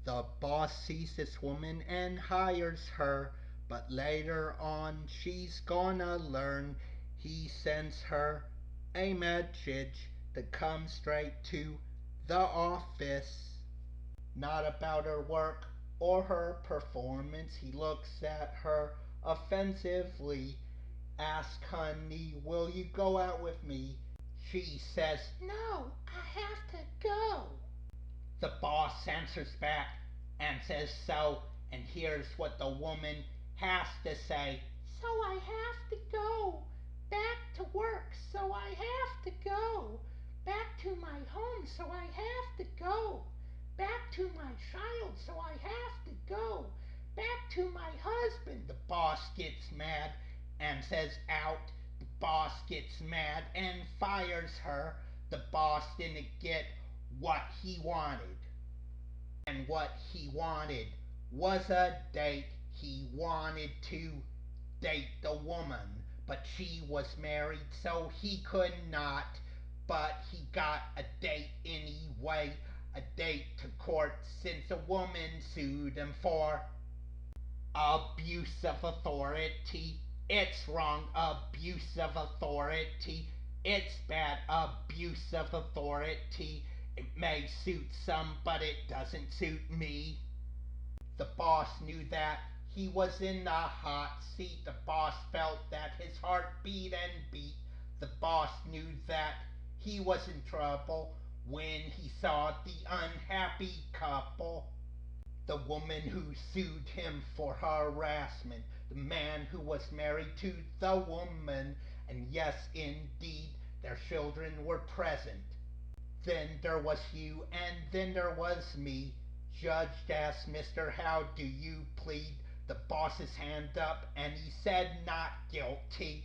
The boss sees this woman and hires her, but later on she's gonna learn he sends her a message that comes straight to the office. Not about her work or her performance. He looks at her offensively, asks, "Honey, will you go out with me?" She says, "No, I have to go." The boss answers back and says so, and here's what the woman has to say. "So I have to go back to work, so I have to go back to my home, so I have to go back to my child, so I have to go back to my husband." The boss gets mad and says out. The boss gets mad and fires her. The boss didn't get what he wanted. And what he wanted was a date. He wanted to date the woman, but she was married, so he could not. But he got a date anyway, a date to court, since a woman sued him for abuse of authority. It's wrong, abuse of authority. It's bad, abuse of authority. It may suit some, but it doesn't suit me. The boss knew that he was in the hot seat. The boss felt that his heart beat and beat. The boss knew that he was in trouble when he saw the unhappy couple. The woman who sued him for harassment, the man who was married to the woman, and yes, indeed, their children were present. Then there was you, and then there was me. Judge asked Mister, "How do you plead?" The boss's hand up, and he said, "Not guilty."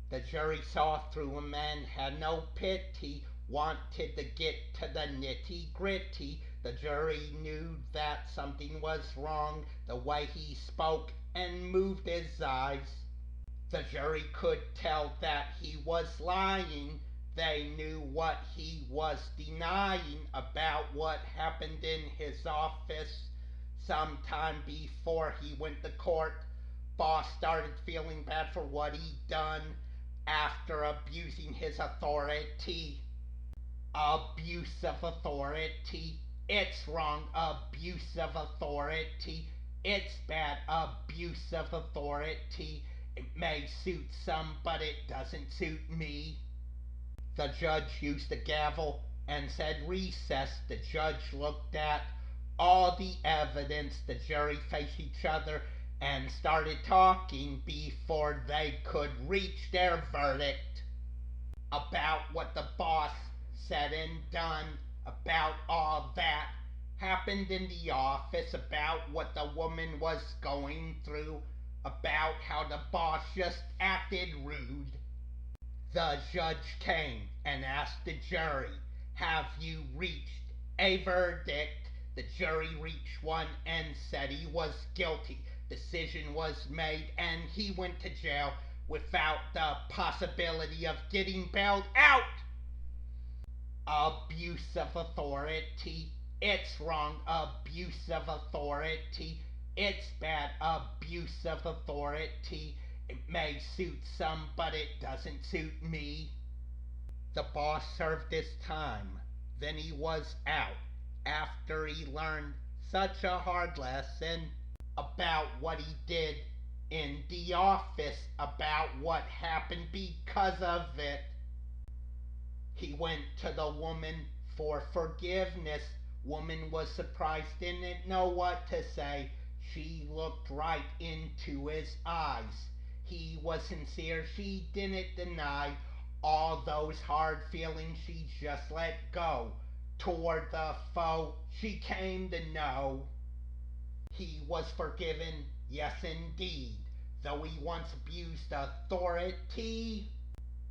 The jury saw through him and had no pity, wanted to get to the nitty gritty. The jury knew that something was wrong, the way he spoke and moved his eyes. The jury could tell that he was lying. They knew what he was denying about what happened in his office. Sometime before he went to court, boss started feeling bad for what he'd done after abusing his authority. Abuse of authority. It's wrong, abuse of authority. It's bad, abuse of authority. It may suit some, but it doesn't suit me. The judge used the gavel and said recess. The judge looked at all the evidence. The jury faced each other and started talking before they could reach their verdict about what the boss said and done, about all that happened in the office, about what the woman was going through, about how the boss just acted rude. The judge came and asked the jury, "Have you reached a verdict?" The jury reached one and said he was guilty. Decision was made and he went to jail without the possibility of getting bailed out. Abuse of authority. It's wrong, abuse of authority. It's bad, abuse of authority. It may suit some, but it doesn't suit me. The boss served his time. Then he was out after he learned such a hard lesson about what he did in the office, about what happened because of it. He went to the woman for forgiveness. Woman was surprised, didn't know what to say. She looked right into his eyes. He was sincere, she didn't deny. All those hard feelings she just let go. Toward the foe she came to know. He was forgiven, yes indeed, though he once abused authority.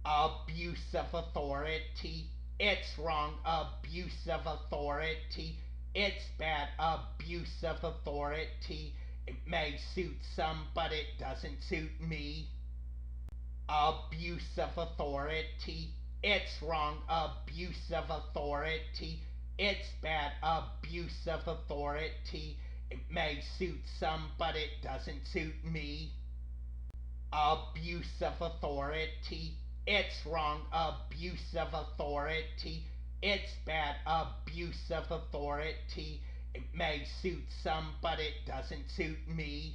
Abuse of authority. It's wrong, abuse of authority. It's bad, abuse of authority. It may suit some, but it doesn't suit me. Abuse of authority. It's wrong, abuse of authority. It's bad abuse of authority. It may suit some, but it doesn't suit me. Abuse of authority. It's wrong. Abuse of authority. It's bad abuse of authority. It may suit some, but it doesn't suit me.